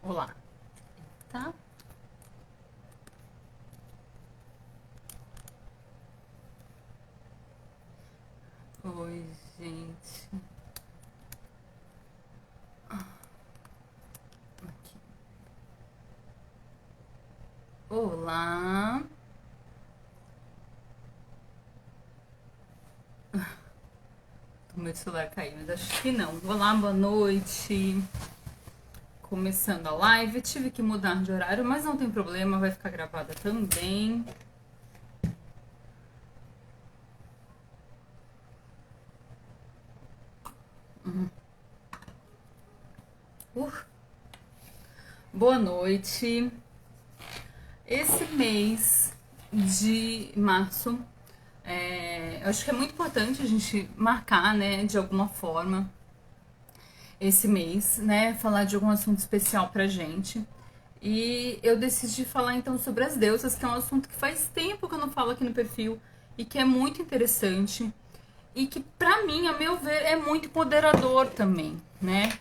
Olá, tá? Oi, gente. Aqui. Olá. O meu celular caiu, mas acho que não. Olá, boa noite. Começando a live. Tive que mudar de horário, mas não tem problema, vai ficar gravada também. Uh, Boa noite. Esse mês de março, eu acho que é muito importante a gente marcar, né, de alguma forma, esse mês, né? Falar de algum assunto especial pra gente. E eu decidi falar então sobre as deusas, que é um assunto que faz tempo que eu não falo aqui no perfil e que é muito interessante e que pra mim, a meu ver, é muito empoderador também, né?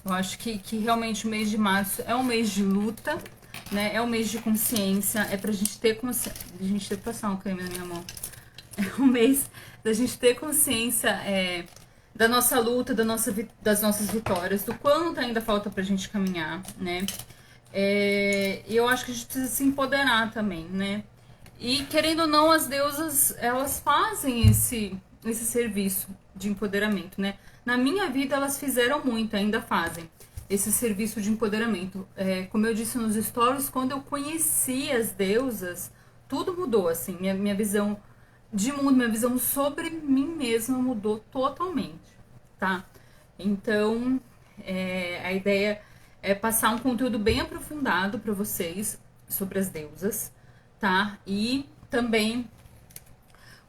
Eu acho que realmente o mês de março é um mês de luta, né? É um mês de consciência, é pra gente ter consciência. A gente ter passar um creme na minha mão. É um mês da gente ter consciência da nossa luta, das nossas vitórias, do quanto ainda falta pra gente caminhar, né? E eu acho que a gente precisa se empoderar também, né? E querendo ou não, as deusas, elas fazem esse serviço de empoderamento, né? Na minha vida, elas fizeram muito, ainda fazem esse serviço de empoderamento. Como eu disse nos stories, quando eu conheci as deusas, tudo mudou, assim. Minha visão de mundo, minha visão sobre mim mesma mudou totalmente, tá? Então, a ideia é passar um conteúdo bem aprofundado para vocês sobre as deusas, tá? E também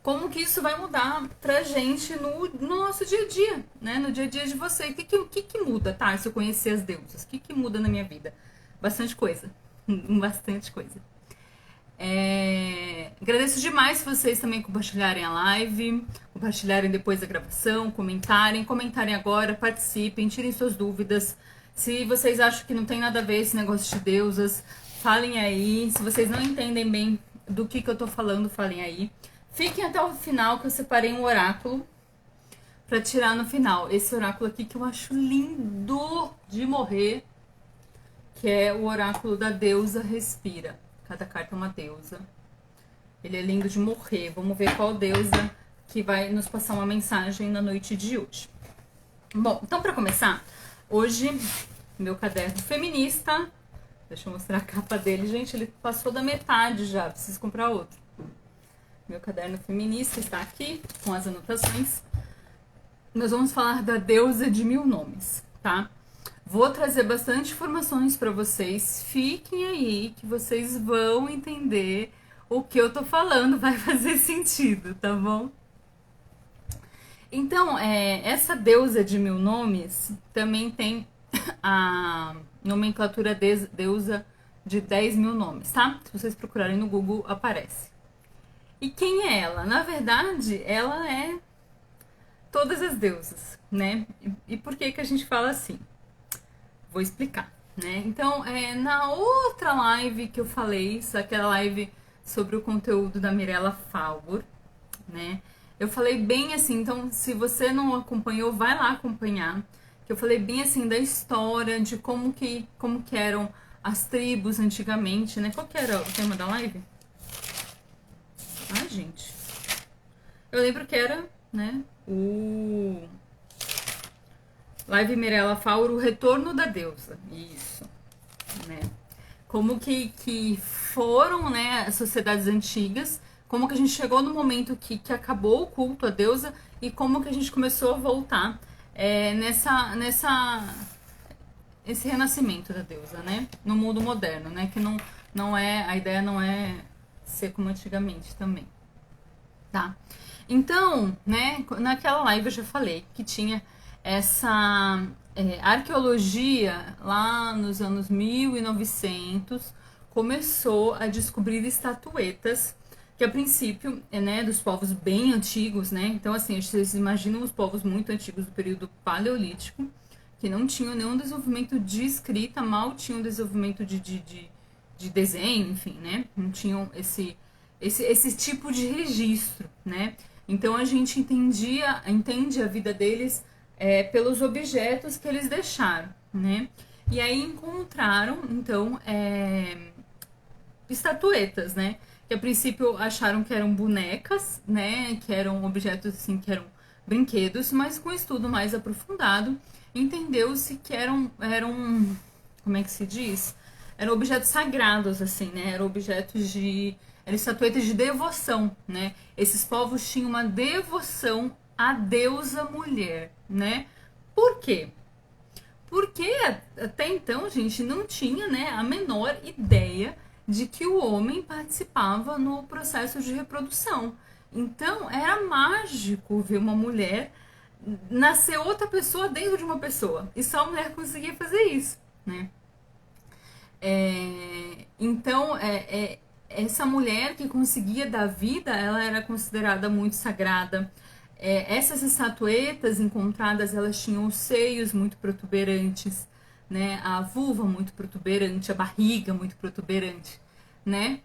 como que isso vai mudar pra gente no nosso dia a dia, né? No dia a dia de vocês. O que muda, tá? Se eu conhecer as deusas, o que muda na minha vida? Bastante coisa. Bastante coisa. Agradeço demais se vocês também compartilharem a live, compartilharem depois da gravação, comentarem agora, participem, tirem suas dúvidas. Se vocês acham que não tem nada a ver esse negócio de deusas, falem aí. Se vocês não entendem bem do que eu tô falando, falem aí. Fiquem até o final que eu separei um oráculo pra tirar no final. Esse oráculo aqui que eu acho lindo de morrer, que é o oráculo da deusa Respira. Cada carta é uma deusa. Ele é lindo de morrer. Vamos ver qual deusa que vai nos passar uma mensagem na noite de hoje. Bom, então para começar, hoje meu caderno feminista. Deixa eu mostrar a capa dele. Gente, ele passou da metade já. Preciso comprar outro. Meu caderno feminista está aqui com as anotações. Nós vamos falar da deusa de mil nomes, tá? Vou trazer bastante informações para vocês. Fiquem aí que vocês vão entender o que eu tô falando, vai fazer sentido, tá bom? Então, essa deusa de mil nomes também tem a nomenclatura deusa de 10 mil nomes, tá? Se vocês procurarem no Google, aparece. E quem é ela? Na verdade, ela é todas as deusas, né? E por que que a gente fala assim? Vou explicar, né? Então, na outra live que eu falei, aquela live sobre o conteúdo da Mirella Fauber, né? Eu falei bem assim, então se você não acompanhou, vai lá acompanhar. Que eu falei bem assim da história, de como que eram as tribos antigamente, né? Qual que era o tema da live? Ah, gente. Eu lembro que era, né, o Live Mirella Fauber, o retorno da deusa. Isso, né? Como que foram, né, as sociedades antigas, como que a gente chegou no momento que acabou o culto à deusa e como que a gente começou a voltar esse renascimento da deusa, né? No mundo moderno, né? Que não é, a ideia não é ser como antigamente também, tá? Então, né, naquela live eu já falei que tinha essa arqueologia lá nos anos 1900 começou a descobrir estatuetas que a princípio né, dos povos bem antigos, né? Então assim, vocês imaginam os povos muito antigos do período paleolítico que não tinham nenhum desenvolvimento de escrita, mal tinham desenvolvimento de desenho, enfim, né? Não tinham esse tipo de registro, né? Então a gente entende a vida deles pelos objetos que eles deixaram, né? E aí encontraram, então, estatuetas, né? Que a princípio acharam que eram bonecas, né? Que eram objetos assim, que eram brinquedos, mas com estudo mais aprofundado, entendeu-se que eram, como é que se diz? Eram objetos sagrados, assim, né? Eram estatuetas de devoção, né? Esses povos tinham uma devoção à deusa mulher, né? Por quê? Porque até então, gente, não tinha, né, a menor ideia de que o homem participava no processo de reprodução. Então, era mágico ver uma mulher nascer outra pessoa dentro de uma pessoa. E só a mulher conseguia fazer isso, né? Essa mulher que conseguia dar vida, ela era considerada muito sagrada. Essas estatuetas encontradas, elas tinham os seios muito protuberantes, né? A vulva muito protuberante, a barriga muito protuberante, né?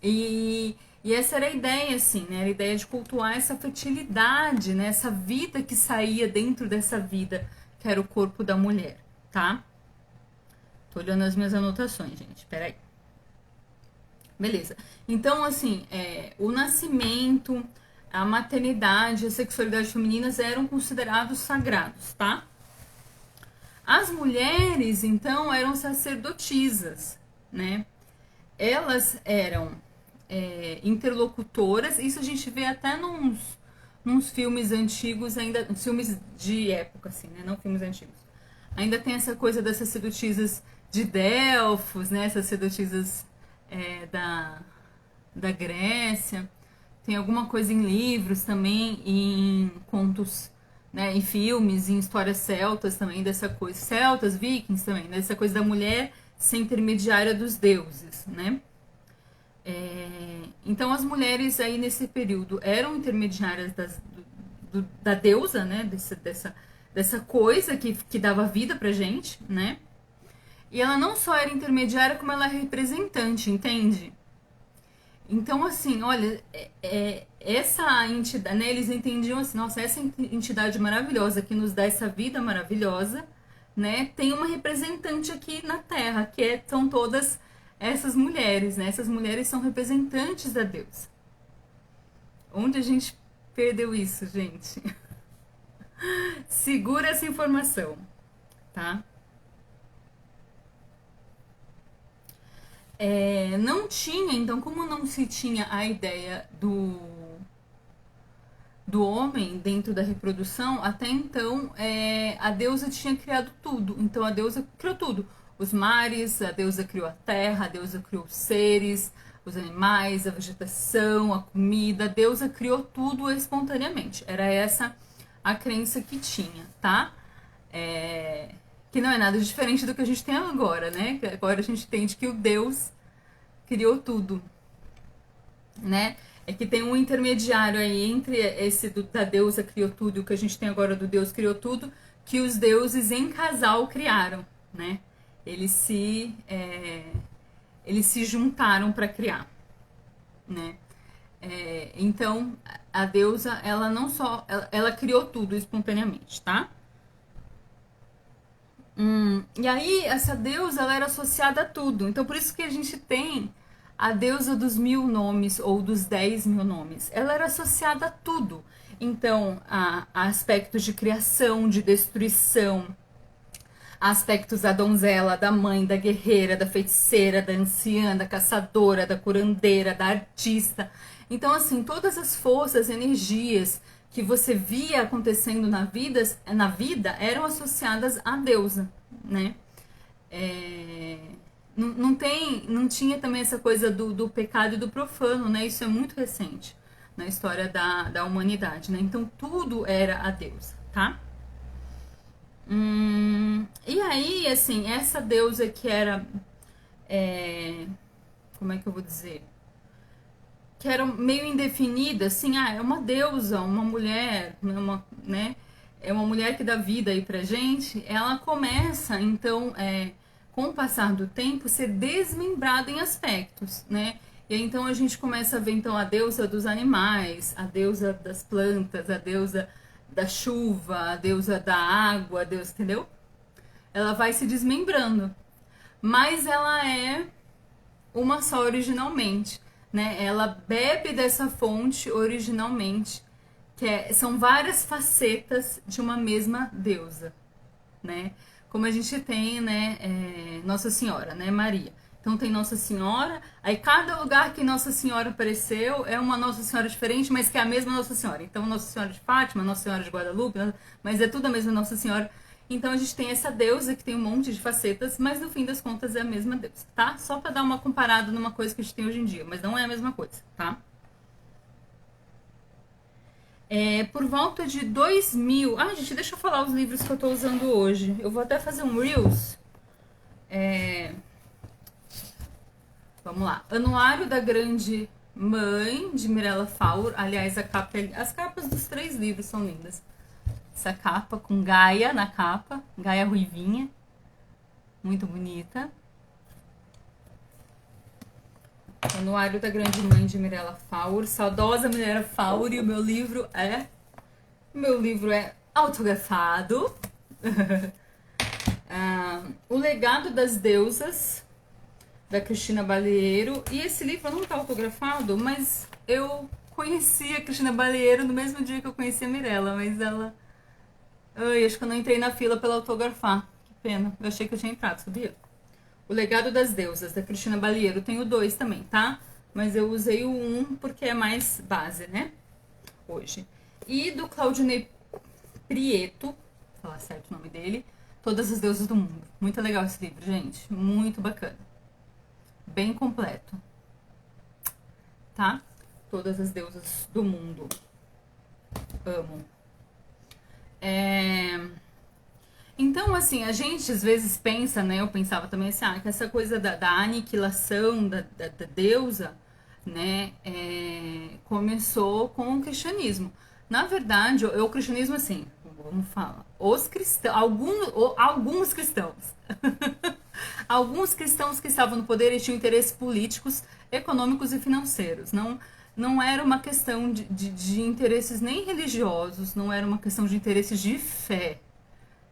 E essa era a ideia, assim, né? Era a ideia de cultuar essa fertilidade, né? Essa vida que saía dentro dessa vida, que era o corpo da mulher, tá? Tô olhando as minhas anotações, gente. Peraí. Beleza. Então, assim, o nascimento, a maternidade, a sexualidade femininas eram considerados sagrados, tá? As mulheres, então, eram sacerdotisas, né? Elas eram interlocutoras, isso a gente vê até nos filmes antigos, ainda, filmes de época, assim, né? Não filmes antigos. Ainda tem essa coisa das sacerdotisas de Delfos, né? Essas sacerdotisas da Grécia. Tem alguma coisa em livros também, em contos, né, em filmes, em histórias celtas também, dessa coisa. Celtas, vikings também, dessa coisa da mulher ser intermediária dos deuses, né? Então as mulheres aí nesse período eram intermediárias da deusa, né? Dessa coisa que dava vida pra gente, né? E ela não só era intermediária, como ela é representante, entende? Então, assim, olha, essa entidade, né, eles entendiam assim, nossa, essa entidade maravilhosa que nos dá essa vida maravilhosa, né, tem uma representante aqui na Terra, são todas essas mulheres, né, essas mulheres são representantes da deusa. Onde a gente perdeu isso, gente? Segura essa informação, tá? Não tinha, então, como não se tinha a ideia do homem dentro da reprodução, até então a deusa tinha criado tudo. Então a deusa criou tudo. Os mares, a deusa criou a terra, a deusa criou os seres, os animais, a vegetação, a comida. A deusa criou tudo espontaneamente. Era essa a crença que tinha, tá? Que não é nada diferente do que a gente tem agora, né? Que agora a gente entende que o Deus criou tudo, né? É que tem um intermediário aí entre esse da deusa criou tudo e o que a gente tem agora do Deus criou tudo, que os deuses em casal criaram, né? Eles se juntaram para criar, né? Então a deusa, ela não só ela criou tudo espontaneamente, tá? E aí, essa deusa, ela era associada a tudo. Então, por isso que a gente tem a deusa dos 1000 nomes ou dos 10.000 nomes. Ela era associada a tudo. Então, a aspectos de criação, de destruição, aspectos da donzela, da mãe, da guerreira, da feiticeira, da anciã, da caçadora, da curandeira, da artista. Então, assim, todas as forças, energias que você via acontecendo na vida eram associadas à deusa, né? Não tinha também essa coisa do pecado e do profano, né? Isso é muito recente na história da humanidade, né? Então tudo era a deusa, tá? E aí, assim, essa deusa que era. Como é que eu vou dizer? Que era meio indefinida, assim, é uma deusa, uma mulher, né? é uma mulher que dá vida aí pra gente, ela começa, então, com o passar do tempo, ser desmembrada em aspectos, né? E aí, então a gente começa a ver então a deusa dos animais, a deusa das plantas, a deusa da chuva, a deusa da água, a deusa, entendeu? Ela vai se desmembrando, mas ela é uma só originalmente, né? Ela bebe dessa fonte originalmente, são várias facetas de uma mesma deusa, né? Como a gente tem, né, Nossa Senhora, né, Maria. Então tem Nossa Senhora, aí cada lugar que Nossa Senhora apareceu é uma Nossa Senhora diferente, mas que é a mesma Nossa Senhora. Então Nossa Senhora de Fátima, Nossa Senhora de Guadalupe, mas é tudo a mesma Nossa Senhora. Então a gente tem essa deusa que tem um monte de facetas, mas no fim das contas é a mesma deusa, tá? Só pra dar uma comparada numa coisa que a gente tem hoje em dia, mas não é a mesma coisa, tá? Por volta de 2000... Ah, gente, deixa eu falar os livros que eu tô usando hoje. Eu vou até fazer um Reels. Vamos lá. Anuário da Grande Mãe, de Mirella Faur. Aliás, as capas dos 3 livros são lindas. Essa capa com Gaia na capa. Gaia ruivinha. Muito bonita. Anuário da Grande Mãe, de Mirella Faur. Saudosa Mirella Faur. E o meu livro é... Meu livro é autografado. O Legado das Deusas, da Cristina Balieiro. E esse livro não tá autografado, mas eu conheci a Cristina Balieiro no mesmo dia que eu conheci a Mirella, mas ela... Ai, acho que eu não entrei na fila pra ela autografar. Que pena. Eu achei que eu tinha entrado, sabia? O Legado das Deusas, da Cristina Balieiro. Tem o 2 também, tá? Mas eu usei o 1 porque é mais base, né? Hoje. E do Claudinei Prieto, vou falar certo o nome dele, Todas as Deusas do Mundo. Muito legal esse livro, gente. Muito bacana. Bem completo. Tá? Todas as Deusas do Mundo. Amo. Então, assim, a gente às vezes pensa, né? Eu pensava também assim, que essa coisa da aniquilação da deusa, né? Começou com o cristianismo. Na verdade, o cristianismo, assim, vamos falar, os cristãos, alguns cristãos, alguns cristãos que estavam no poder e tinham interesses políticos, econômicos e financeiros. Não era uma questão de interesses nem religiosos, não era uma questão de interesses de fé,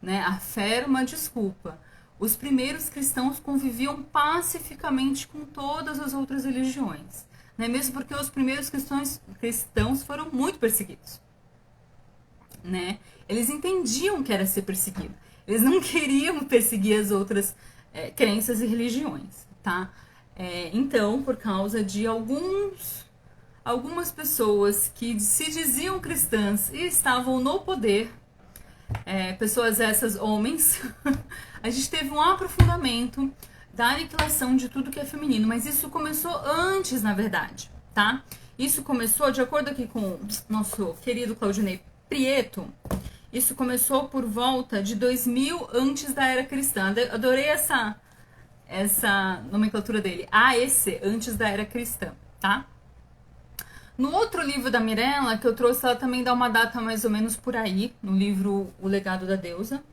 né? A fé era uma desculpa. Os primeiros cristãos conviviam pacificamente com todas as outras religiões, né? Mesmo porque os primeiros cristãos foram muito perseguidos, né? Eles entendiam que era ser perseguido. Eles não queriam perseguir as outras crenças e religiões, tá? Então, por causa de algumas pessoas que se diziam cristãs e estavam no poder, pessoas essas, homens, a gente teve um aprofundamento da aniquilação de tudo que é feminino, mas isso começou antes, na verdade, tá? Isso começou, de acordo aqui com o nosso querido Claudinei Prieto, isso começou por volta de 2000 antes da Era Cristã. Adorei essa nomenclatura dele, AEC, antes da Era Cristã, tá? No outro livro da Mirella, que eu trouxe, ela também dá uma data mais ou menos por aí, no livro O Legado da Deusa.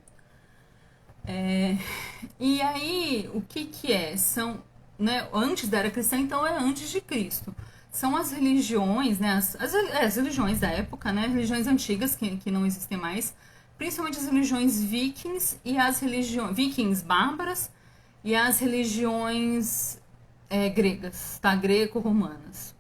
E aí, o que é? São, né, antes da Era Cristã, então é antes de Cristo. São as religiões, né, as religiões da época, né, religiões antigas que não existem mais, principalmente as religiões vikings e as religiões vikings bárbaras e as religiões gregas, tá, greco-romanas,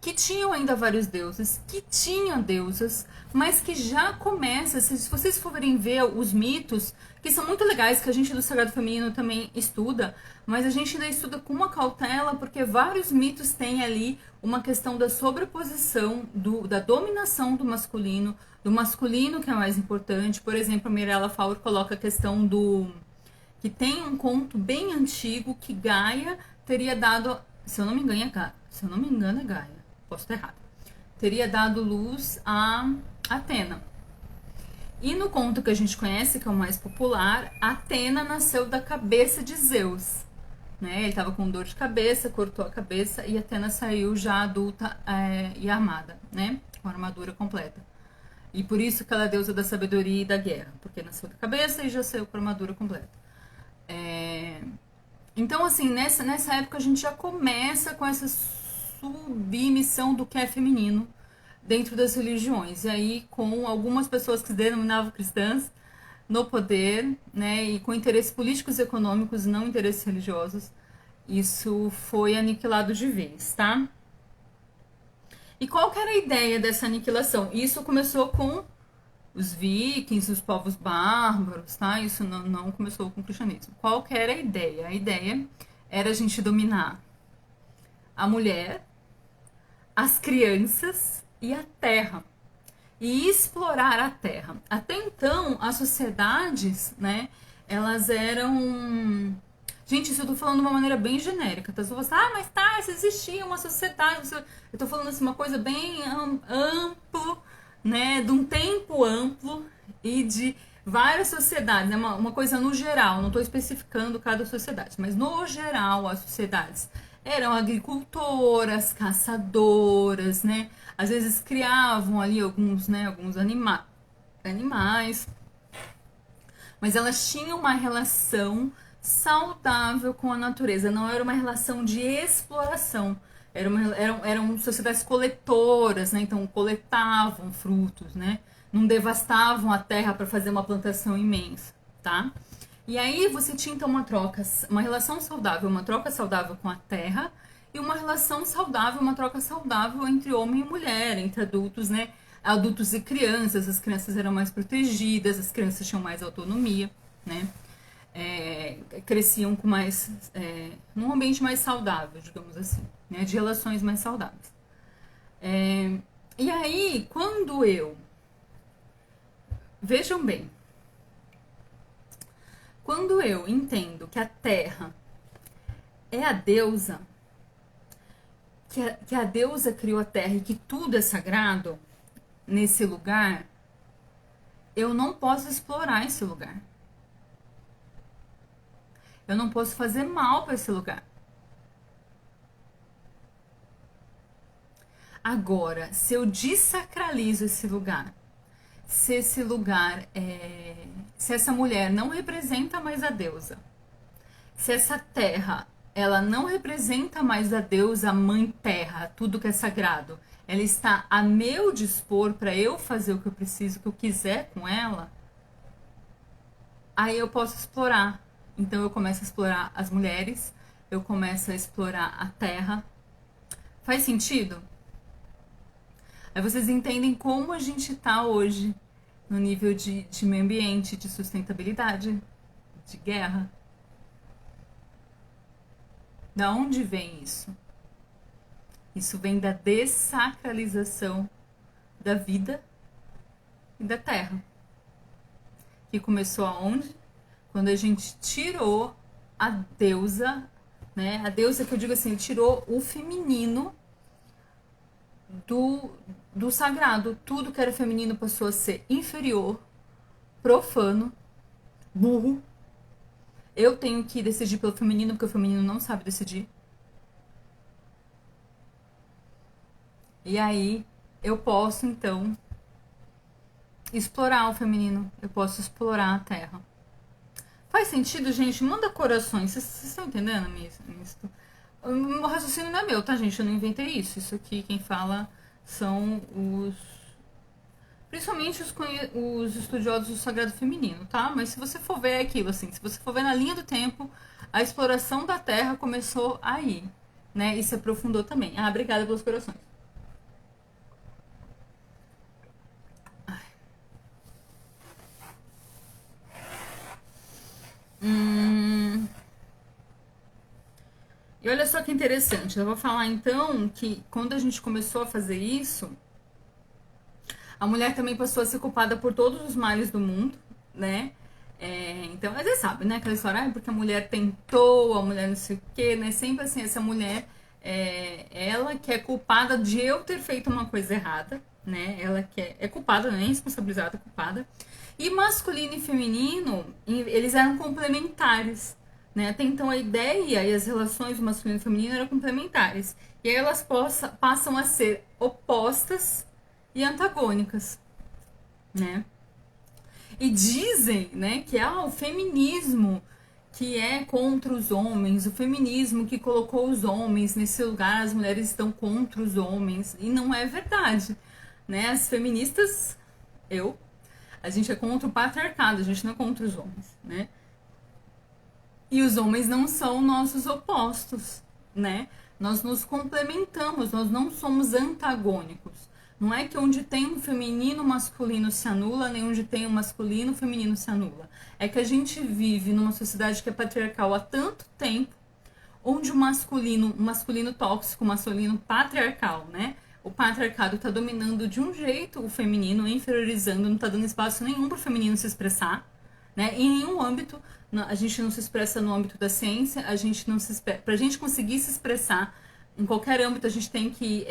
que tinham ainda vários deuses, que tinham deusas, mas que já começa, se vocês forem ver os mitos, que são muito legais, que a gente do Sagrado Feminino também estuda, mas a gente ainda estuda com uma cautela, porque vários mitos têm ali uma questão da sobreposição, da dominação do masculino que é mais importante. Por exemplo, a Mirella Faur coloca a questão que tem um conto bem antigo que Gaia teria dado, se eu não me engano é Gaia, posso estar errado, teria dado luz a Atena. E no conto que a gente conhece, que é o mais popular, Atena nasceu da cabeça de Zeus, né? Ele estava com dor de cabeça, cortou a cabeça e Atena saiu já adulta e armada, né? Com a armadura completa. E por isso que ela é a deusa da sabedoria e da guerra, porque nasceu da cabeça e já saiu com a armadura completa. É... Então, assim, nessa época a gente já começa com essa submissão do que é feminino dentro das religiões. E aí, com algumas pessoas que se denominavam cristãs no poder, né, e com interesses políticos e econômicos, não interesses religiosos, isso foi aniquilado de vez, tá? E qual que era a ideia dessa aniquilação? Isso começou com os vikings, os povos bárbaros, tá? Isso não começou com o cristianismo. Qual que era a ideia? A ideia era a gente dominar a mulher, as crianças e a terra. E explorar a terra. Até então, as sociedades, né, elas eram... Gente, isso eu tô falando de uma maneira bem genérica, tá? Você fala assim, mas tá, se existia uma sociedade... Eu tô falando assim, uma coisa bem amplo, né, de um tempo amplo e de várias sociedades, né, uma coisa no geral, não tô especificando cada sociedade, mas no geral as sociedades eram agricultoras, caçadoras, né? Às vezes criavam ali alguns animais, mas elas tinham uma relação saudável com a natureza, não era uma relação de exploração. Eram sociedades coletoras, né? Então coletavam frutos, né? Não devastavam a terra para fazer uma plantação imensa, tá? E aí você tinha então uma relação saudável, uma troca saudável com a terra e uma relação saudável, uma troca saudável entre homem e mulher, entre adultos, né? Adultos e crianças, as crianças eram mais protegidas, as crianças tinham mais autonomia, né? Cresciam com mais num ambiente mais saudável, digamos assim, né? De relações mais saudáveis. E aí, quando vejam bem, quando eu entendo que a Terra é a deusa, que a deusa criou a Terra e que tudo é sagrado nesse lugar, eu não posso explorar esse lugar. Eu não posso fazer mal para esse lugar. Agora, se eu desacralizo esse lugar, se esse lugar se essa mulher não representa mais a deusa, se essa terra ela não representa mais a deusa mãe terra, tudo que é sagrado, ela está a meu dispor para eu fazer o que eu preciso, o que eu quiser com ela, aí eu posso explorar. Então eu começo a explorar as mulheres, eu começo a explorar a terra. Faz sentido? Aí vocês entendem como a gente está hoje no nível de meio ambiente, de sustentabilidade, de guerra. Da onde vem isso? Isso vem da dessacralização da vida e da terra. Que começou aonde? Quando a gente tirou a deusa, né? A deusa que eu digo assim, tirou o feminino do sagrado. Tudo que era feminino passou a ser inferior, profano, burro. Eu tenho que decidir pelo feminino porque o feminino não sabe decidir. E aí eu posso então explorar o feminino, eu posso explorar a terra. Faz sentido, gente? Manda corações. Vocês estão entendendo isso? O raciocínio não é meu, tá, gente? Eu não inventei isso. Isso aqui quem fala são principalmente os estudiosos do sagrado feminino, tá? Mas se você for ver aquilo, assim, se você for ver na linha do tempo, a exploração da Terra começou aí, né? E se aprofundou também. Ah, obrigada pelos corações. E olha só que interessante. Eu vou falar então que quando a gente começou a fazer isso, a mulher também passou a ser culpada por todos os males do mundo, né? Então, mas você sabe, né? Aquela história, porque a mulher tentou, a mulher não sei o quê, né? Sempre assim, essa mulher, ela que é culpada de eu ter feito uma coisa errada, né? Ela que é culpada, não é responsabilizada, é culpada. E masculino e feminino, eles eram complementares, né? Até então a ideia e as relações do masculino e feminino eram complementares. E aí elas passam a ser opostas e antagônicas. né? E dizem, né, que o feminismo que é contra os homens, o feminismo que colocou os homens nesse lugar, as mulheres estão contra os homens, e não é verdade, né? As feministas, a gente é contra o patriarcado, a gente não é contra os homens, né? E os homens não são nossos opostos, né? Nós nos complementamos, nós não somos antagônicos. Não é que onde tem um feminino, o masculino se anula, nem onde tem um masculino, o feminino se anula. É que a gente vive numa sociedade que é patriarcal há tanto tempo, onde o masculino tóxico, o masculino patriarcal, né? O patriarcado está dominando de um jeito o feminino, inferiorizando, não está dando espaço nenhum para o feminino se expressar, né? Em nenhum âmbito, a gente não se expressa no âmbito da ciência, a gente não se para a gente conseguir se expressar em qualquer âmbito, a gente tem que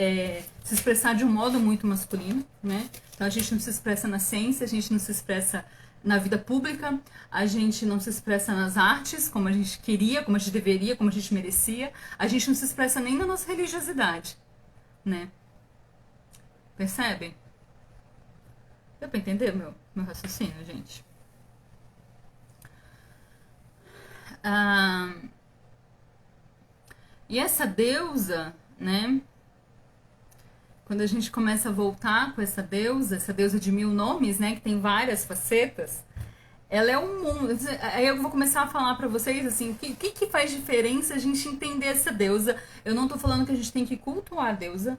se expressar de um modo muito masculino, né? Então a gente não se expressa na ciência, a gente não se expressa na vida pública, a gente não se expressa nas artes como a gente queria, como a gente deveria, como a gente merecia, a gente não se expressa nem na nossa religiosidade, né? Percebem? Deu pra entender meu raciocínio, gente? E essa deusa, né? Quando a gente começa a voltar com essa deusa de 1000 nomes, né? Que tem várias facetas, ela é um mundo. Aí eu vou começar a falar pra vocês assim, o que faz diferença a gente entender essa deusa. Eu não tô falando que a gente tem que cultuar a deusa,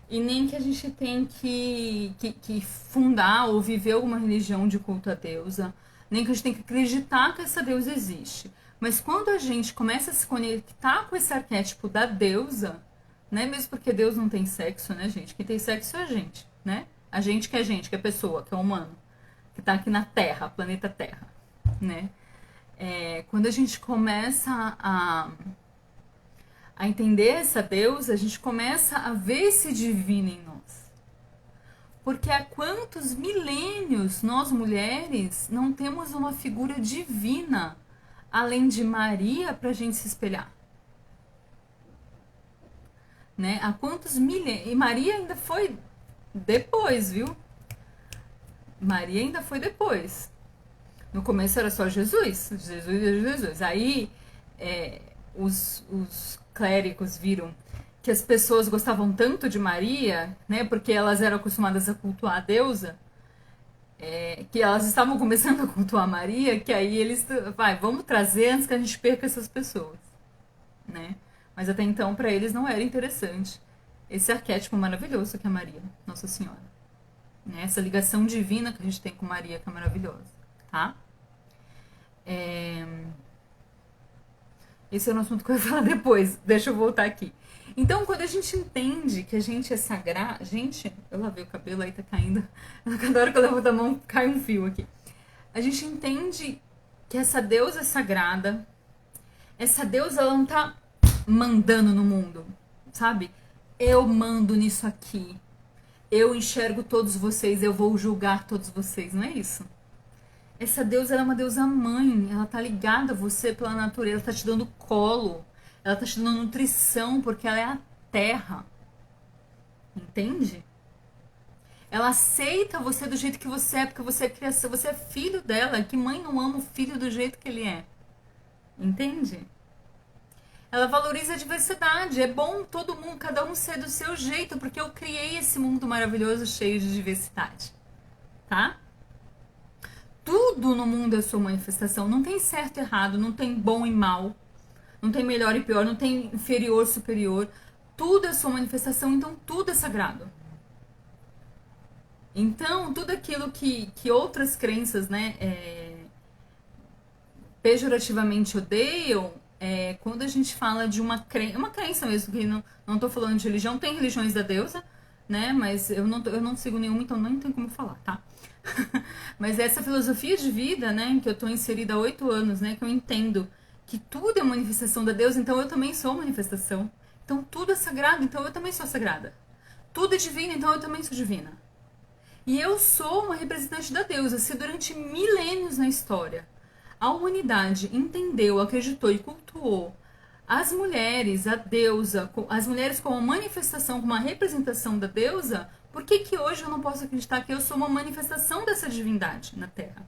e nem que a gente tem que fundar ou viver alguma religião de culto à deusa, nem que a gente tem que acreditar que essa deusa existe. Mas quando a gente começa a se conectar com esse arquétipo da deusa, né? Mesmo porque Deus não tem sexo, né, gente? Quem tem sexo é a gente, né? A gente, que é pessoa, que é humano, que tá aqui na Terra, planeta Terra, né? Quando a gente começa a entender essa deusa, a gente começa a ver esse divino em nós. Porque há quantos milênios nós mulheres não temos uma figura divina além de Maria pra gente se espelhar? Né? Há quantos milênios? E Maria ainda foi depois, viu? Maria ainda foi depois. No começo era só Jesus. Jesus. Aí os clérigos viram que as pessoas gostavam tanto de Maria, né? Porque elas eram acostumadas a cultuar a deusa, que elas estavam começando a cultuar Maria, que aí eles, vamos trazer antes que a gente perca essas pessoas, né? Mas até então para eles não era interessante esse arquétipo maravilhoso que é Maria, Nossa Senhora, né? Essa ligação divina que a gente tem com Maria, que é maravilhosa, tá? Esse é um assunto que eu vou falar depois, deixa eu voltar aqui. Então, quando a gente entende que a gente é sagrada... Gente, eu lavei o cabelo, aí tá caindo. Cada hora que eu levanto a mão, cai um fio aqui. A gente entende que essa deusa é sagrada. Essa deusa, ela não tá mandando no mundo, sabe? Eu mando nisso aqui. Eu enxergo todos vocês, eu vou julgar todos vocês. Não é isso. Essa deusa, ela é uma deusa mãe. Ela tá ligada a você pela natureza, ela tá te dando colo. Ela tá te dando nutrição, porque ela é a terra. Entende? Ela aceita você do jeito que você é, porque você é criação, você é filho dela. Que mãe não ama o filho do jeito que ele é? Entende? Ela valoriza a diversidade. É bom todo mundo, cada um ser do seu jeito, porque eu criei esse mundo maravilhoso cheio de diversidade. Tá? Tudo no mundo é sua manifestação. Não tem certo e errado, não tem bom e mal. Não tem melhor e pior, não tem inferior, superior. Tudo é sua manifestação, então tudo é sagrado. Então, tudo aquilo que outras crenças, né, pejorativamente odeiam, quando a gente fala de uma crença mesmo, que não tô falando de religião, tem religiões da deusa, né, mas eu não sigo nenhuma, então não tem como falar, tá? Mas essa filosofia de vida, né, em que eu tô inserida há 8 anos, né, que eu entendo que tudo é manifestação da deusa, então eu também sou manifestação. Então tudo é sagrado, então eu também sou sagrada. Tudo é divino, então eu também sou divina. E eu sou uma representante da deusa. Se durante milênios na história a humanidade entendeu, acreditou e cultuou as mulheres, a deusa, as mulheres como manifestação, como uma representação da deusa, Por que que hoje eu não posso acreditar que eu sou uma manifestação dessa divindade na Terra?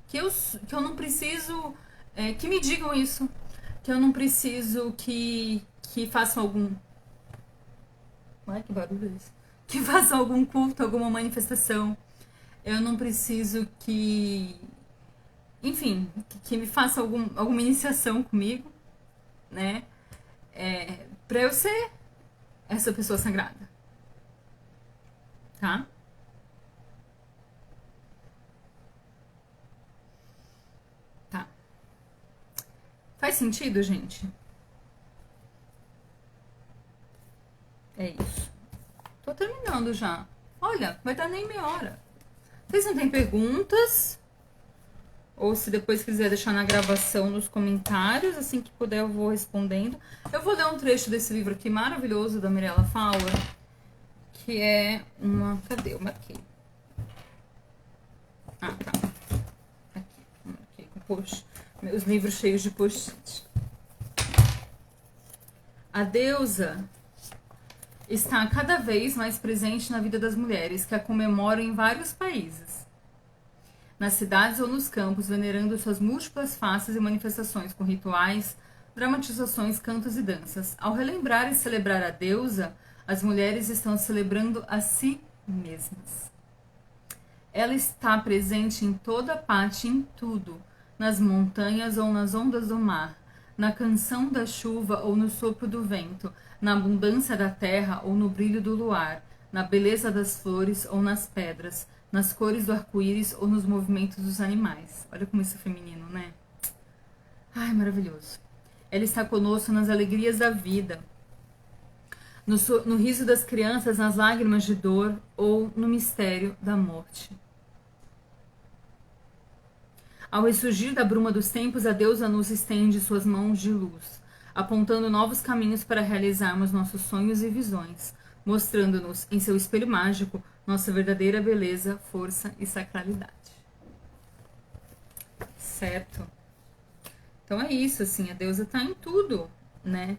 Que eu não preciso que me digam isso, que eu não preciso que façam algum... Ai, que barulho é esse? Que façam algum culto, alguma manifestação. Eu não preciso que... Enfim, que me faça alguma iniciação comigo, né? Pra eu ser essa pessoa sagrada, tá? Tá. Faz sentido, gente? É isso. Tô terminando já. Olha, vai dar nem meia hora. Vocês não têm perguntas? Ou se depois quiser deixar na gravação nos comentários, assim que puder eu vou respondendo. Eu vou ler um trecho desse livro aqui maravilhoso da Mirella Fowler, que é uma... Cadê? Eu marquei. Ah, tá. Aqui, eu marquei com post. Meus livros cheios de post-it. A deusa está cada vez mais presente na vida das mulheres que a comemoram em vários países. Nas cidades ou nos campos, venerando suas múltiplas faces e manifestações com rituais, dramatizações, cantos e danças. Ao relembrar e celebrar a deusa, as mulheres estão celebrando a si mesmas. Ela está presente em toda parte, em tudo, nas montanhas ou nas ondas do mar, na canção da chuva ou no sopro do vento, na abundância da terra ou no brilho do luar, na beleza das flores ou nas pedras, nas cores do arco-íris ou nos movimentos dos animais. Olha como isso é feminino, né? Ai, maravilhoso. Ela está conosco nas alegrias da vida, no riso das crianças, nas lágrimas de dor ou no mistério da morte. Ao ressurgir da bruma dos tempos, a deusa nos estende suas mãos de luz, apontando novos caminhos para realizarmos nossos sonhos e visões, mostrando-nos, em seu espelho mágico, nossa verdadeira beleza, força e sacralidade. Certo? Então é isso, assim, a deusa tá em tudo, né?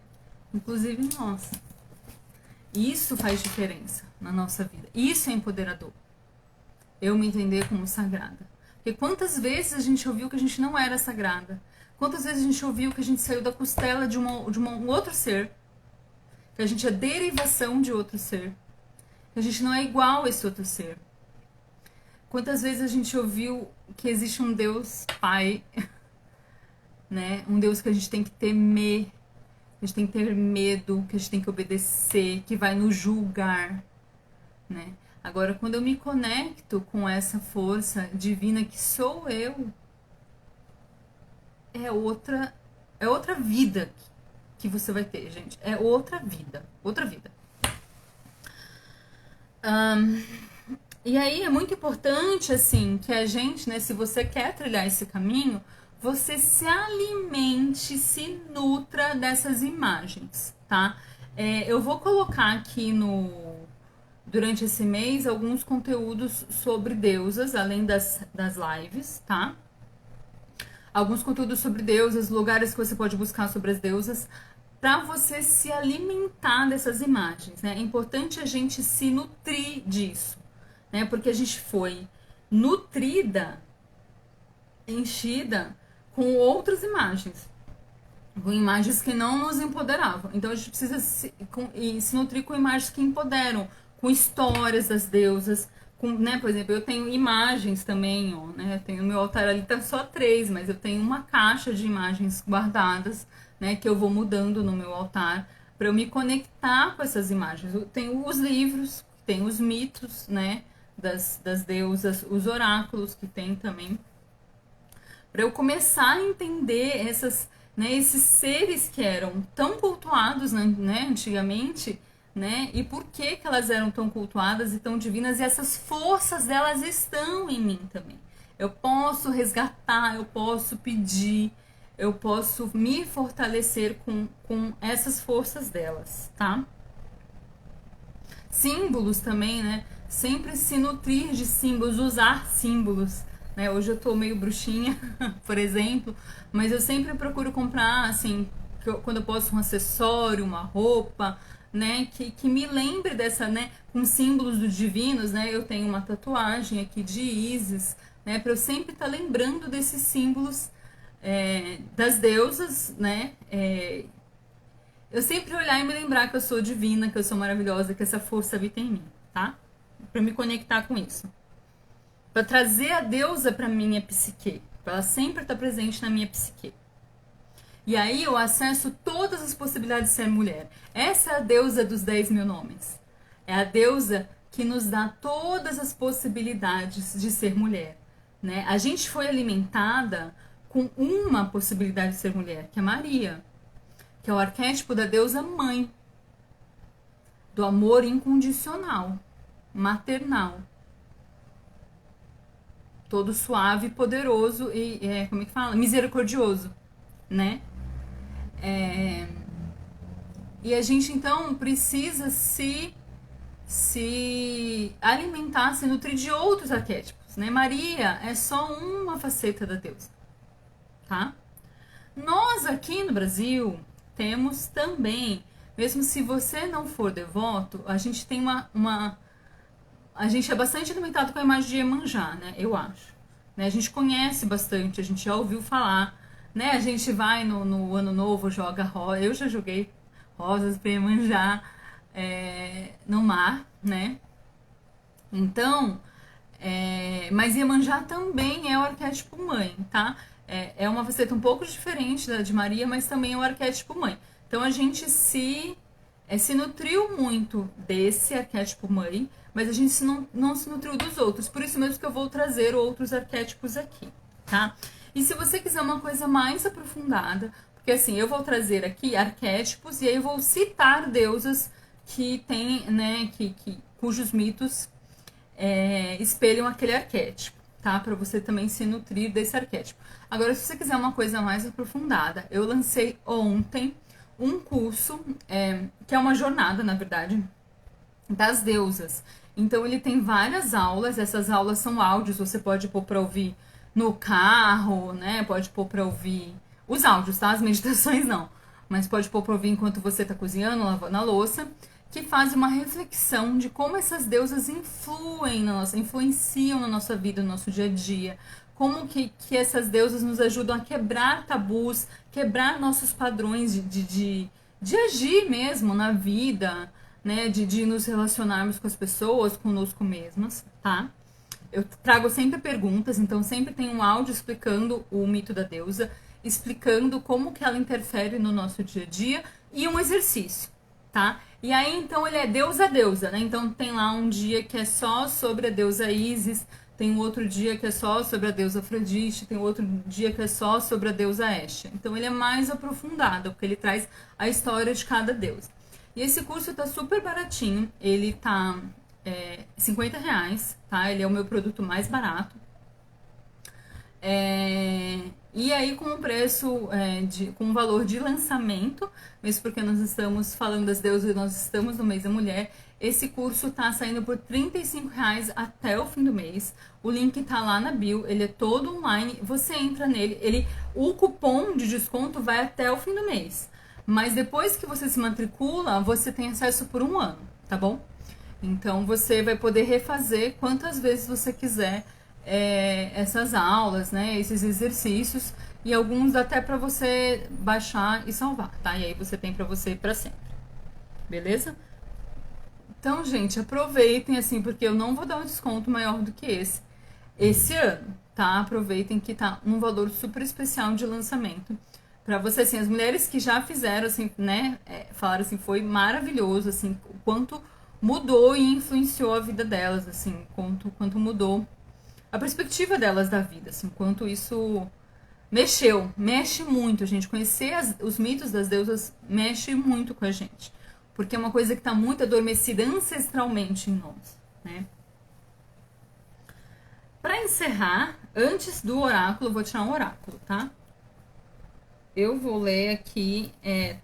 Inclusive em nós. Isso faz diferença na nossa vida. Isso é empoderador. Eu me entender como sagrada. Porque quantas vezes a gente ouviu que a gente não era sagrada? Quantas vezes a gente ouviu que a gente saiu da costela de um outro ser? Que a gente é derivação de outro ser? Que a gente não é igual a esse outro ser? Quantas vezes a gente ouviu que existe um Deus Pai, né? Um Deus que a gente tem que temer, que a gente tem que ter medo, que a gente tem que obedecer, que vai nos julgar, né? Agora, quando eu me conecto com essa força divina que sou eu, é outra vida que você vai ter, gente. É outra vida, outra vida. E aí é muito importante, assim, que a gente, né, se você quer trilhar esse caminho, você se alimente, se nutra dessas imagens, tá? Eu vou colocar aqui durante esse mês alguns conteúdos sobre deusas, além das lives, tá? Alguns conteúdos sobre deusas, lugares que você pode buscar sobre as deusas, para você se alimentar dessas imagens, né? É importante a gente se nutrir disso, né? Porque a gente foi nutrida, enchida com outras imagens, com imagens que não nos empoderavam. Então a gente precisa se nutrir com imagens que empoderam, com histórias das deusas, né? Por exemplo, eu tenho imagens também, ó, né? Eu tenho meu altar ali, tá só 3, mas eu tenho uma caixa de imagens guardadas, né? Que eu vou mudando no meu altar para eu me conectar com essas imagens. Eu tenho os livros, tem os mitos, né? Das deusas, os oráculos que tem também, para eu começar a entender esses seres que eram tão cultuados, né, antigamente, né, e por que elas eram tão cultuadas e tão divinas, e essas forças delas estão em mim também. Eu posso resgatar, eu posso pedir, eu posso me fortalecer com essas forças delas, tá? Símbolos também, né? Sempre se nutrir de símbolos, usar símbolos, né? Hoje eu tô meio bruxinha, por exemplo, mas eu sempre procuro comprar, assim, quando eu posso, um acessório, uma roupa, né, que me lembre dessa, né, com símbolos dos divinos, né, eu tenho uma tatuagem aqui de Ísis, né, para eu sempre estar lembrando desses símbolos das deusas, né, eu sempre olhar e me lembrar que eu sou divina, que eu sou maravilhosa, que essa força habita em mim, tá? Para me conectar com isso. Para trazer a deusa para minha psique, para ela sempre estar presente na minha psique. E aí eu acesso todas as possibilidades de ser mulher. Essa é a deusa dos 10 mil nomes. É a deusa que nos dá todas as possibilidades de ser mulher. Né? A gente foi alimentada com uma possibilidade de ser mulher, que é Maria, que é o arquétipo da deusa mãe, do amor incondicional, maternal, todo suave, poderoso e, como é que fala? Misericordioso, né? E a gente então precisa se alimentar, se nutrir de outros arquétipos, né? Maria é só uma faceta da deusa, tá? Nós aqui no Brasil temos também, mesmo se você não for devoto, a gente tem a gente é bastante alimentado com a imagem de Iemanjá, né? Eu acho. Né? A gente conhece bastante, a gente já ouviu falar, né? A gente vai no Ano Novo, joga rosa. Eu já joguei rosas para Iemanjá no mar, né? Então, mas Iemanjá também é o arquétipo mãe, tá? É uma faceta um pouco diferente da de Maria, mas também é o arquétipo mãe. Então a gente se nutriu muito desse arquétipo mãe, mas a gente não se nutriu dos outros. Por isso mesmo que eu vou trazer outros arquétipos aqui, tá? E se você quiser uma coisa mais aprofundada, porque assim, eu vou trazer aqui arquétipos e aí eu vou citar deusas que tem, né, cujos mitos espelham aquele arquétipo, tá? Para você também se nutrir desse arquétipo. Agora, se você quiser uma coisa mais aprofundada, eu lancei ontem um curso, que é uma jornada, na verdade, das deusas. Então, ele tem várias aulas, essas aulas são áudios, você pode pôr para ouvir no carro, né? Pode pôr para ouvir os áudios, tá? As meditações não. Mas pode pôr para ouvir enquanto você tá cozinhando, lavando a louça, que faz uma reflexão de como essas deusas influenciam na nossa vida, no nosso dia a dia. Como que essas deusas nos ajudam a quebrar tabus, quebrar nossos padrões de agir mesmo na vida, né? De nos relacionarmos com as pessoas, conosco mesmas, tá? Eu trago sempre perguntas, então sempre tem um áudio explicando o mito da deusa, explicando como que ela interfere no nosso dia a dia e um exercício, tá? E aí, então, ele é deusa, né? Então, tem lá um dia que é só sobre a deusa Ísis, tem um outro dia que é só sobre a deusa Afrodite, tem outro dia que é só sobre a deusa Hestia. Então, ele é mais aprofundado, porque ele traz a história de cada deusa. E esse curso tá super baratinho, ele tá R$50, tá? Ele é o meu produto mais barato. E aí com o preço, com o valor de lançamento, mesmo porque nós estamos falando das deusas e nós estamos no mês da mulher, esse curso tá saindo por R$35 até o fim do mês. O link tá lá na bio, ele é todo online, você entra nele, o cupom de desconto vai até o fim do mês. Mas depois que você se matricula, você tem acesso por 1 ano, tá bom? Então você vai poder refazer quantas vezes você quiser essas aulas, né? Esses exercícios e alguns até para você baixar e salvar, tá? E aí você tem para você para sempre, beleza? Então, gente, aproveitem assim, porque eu não vou dar um desconto maior do que esse ano, tá? Aproveitem que tá um valor super especial de lançamento. Pra você, assim, as mulheres que já fizeram, assim, né, falaram assim, foi maravilhoso, assim, o quanto mudou e influenciou a vida delas, assim, quanto mudou a perspectiva delas da vida, assim, quanto isso mexe muito, gente. Conhecer os mitos das deusas mexe muito com a gente, porque é uma coisa que tá muito adormecida ancestralmente em nós, né? Pra encerrar, antes do oráculo, eu vou tirar um oráculo, tá? Eu vou ler aqui,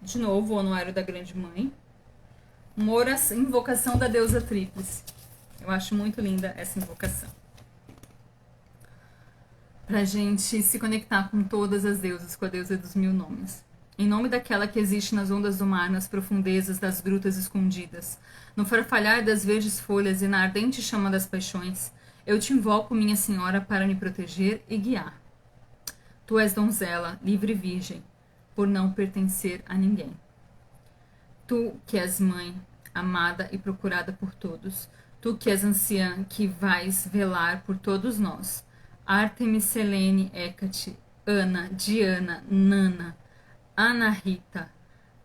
de novo, o Anuário da Grande Mãe. Uma oração, invocação da deusa Tríplice. Eu acho muito linda essa invocação. Pra gente se conectar com todas as deusas, com a deusa dos 1000 nomes. Em nome daquela que existe nas ondas do mar, nas profundezas das grutas escondidas, no farfalhar das verdes folhas e na ardente chama das paixões, eu te invoco, minha senhora, para me proteger e guiar. Tu és donzela, livre e virgem, por não pertencer a ninguém. Tu que és mãe, amada e procurada por todos, tu que és anciã, que vais velar por todos nós. Artemis, Selene, Hécate, Ana, Diana, Nana, Anahita,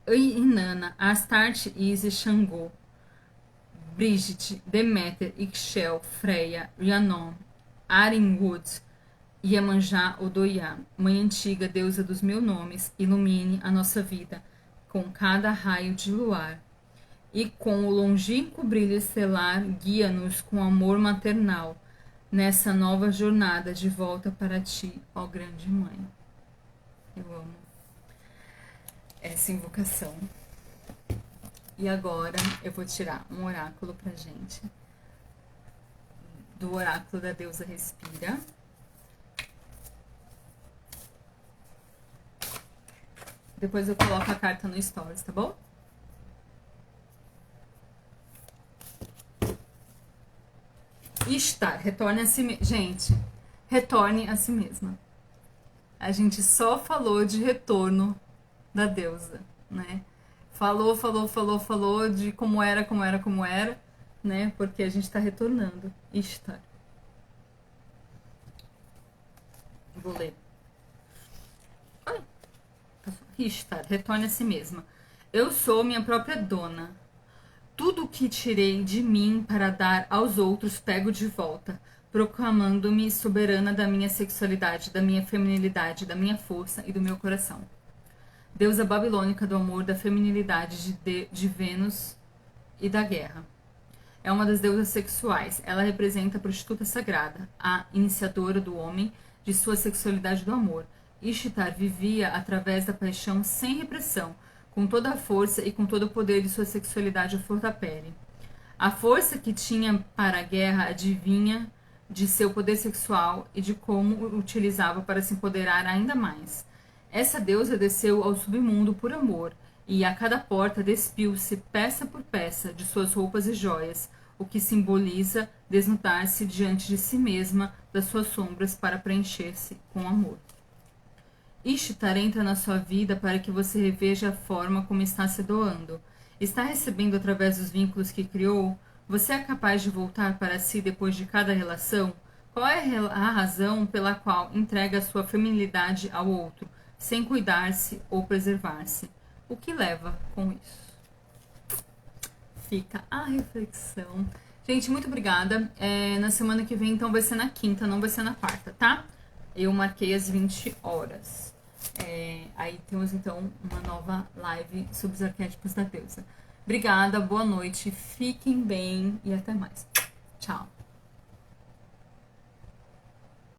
Inanna, Astarte, Isis, Xangô, Brigitte, Deméter, Ixchel, Freia, Rhiannon, Arinwood, Iemanjá, Odoiá, Mãe Antiga, deusa dos mil nomes, ilumine a nossa vida com cada raio de luar. E com o longínquo brilho estelar, guia-nos com amor maternal nessa nova jornada de volta para ti, ó grande mãe. Eu amo essa invocação. E agora eu vou tirar um oráculo pra gente, do oráculo da deusa Respira. Depois eu coloco a carta no Stories, tá bom? Ishtar, retorne a si mesma. Gente, retorne a si mesma. A gente só falou de retorno da deusa, né? Falou de como era, né? Porque a gente tá retornando. Ishtar. Vou ler. Ishtar, retorne a si mesma. Eu sou minha própria dona. Tudo o que tirei de mim para dar aos outros pego de volta, proclamando-me soberana da minha sexualidade, da minha feminilidade, da minha força e do meu coração. Deusa babilônica do amor, da feminilidade, de Vênus e da guerra. É uma das deusas sexuais. Ela representa a prostituta sagrada, a iniciadora do homem de sua sexualidade do amor. Ishtar vivia através da paixão sem repressão, com toda a força e com todo o poder de sua sexualidade à flor da pele. A força que tinha para a guerra adivinha de seu poder sexual e de como o utilizava para se empoderar ainda mais. Essa deusa desceu ao submundo por amor, e a cada porta despiu-se peça por peça de suas roupas e joias, o que simboliza desnudar-se diante de si mesma das suas sombras para preencher-se com amor. Ishtar entra na sua vida para que você reveja a forma como está se doando. Está recebendo através dos vínculos que criou? Você é capaz de voltar para si depois de cada relação? Qual é a razão pela qual entrega a sua feminilidade ao outro, sem cuidar-se ou preservar-se? O que leva com isso? Fica a reflexão. Gente, muito obrigada. Na semana que vem, então, vai ser na quinta, não vai ser na quarta, tá? Eu marquei às 20 horas. Aí temos, então, uma nova live sobre os arquétipos da deusa. Obrigada, boa noite, fiquem bem e até mais. Tchau.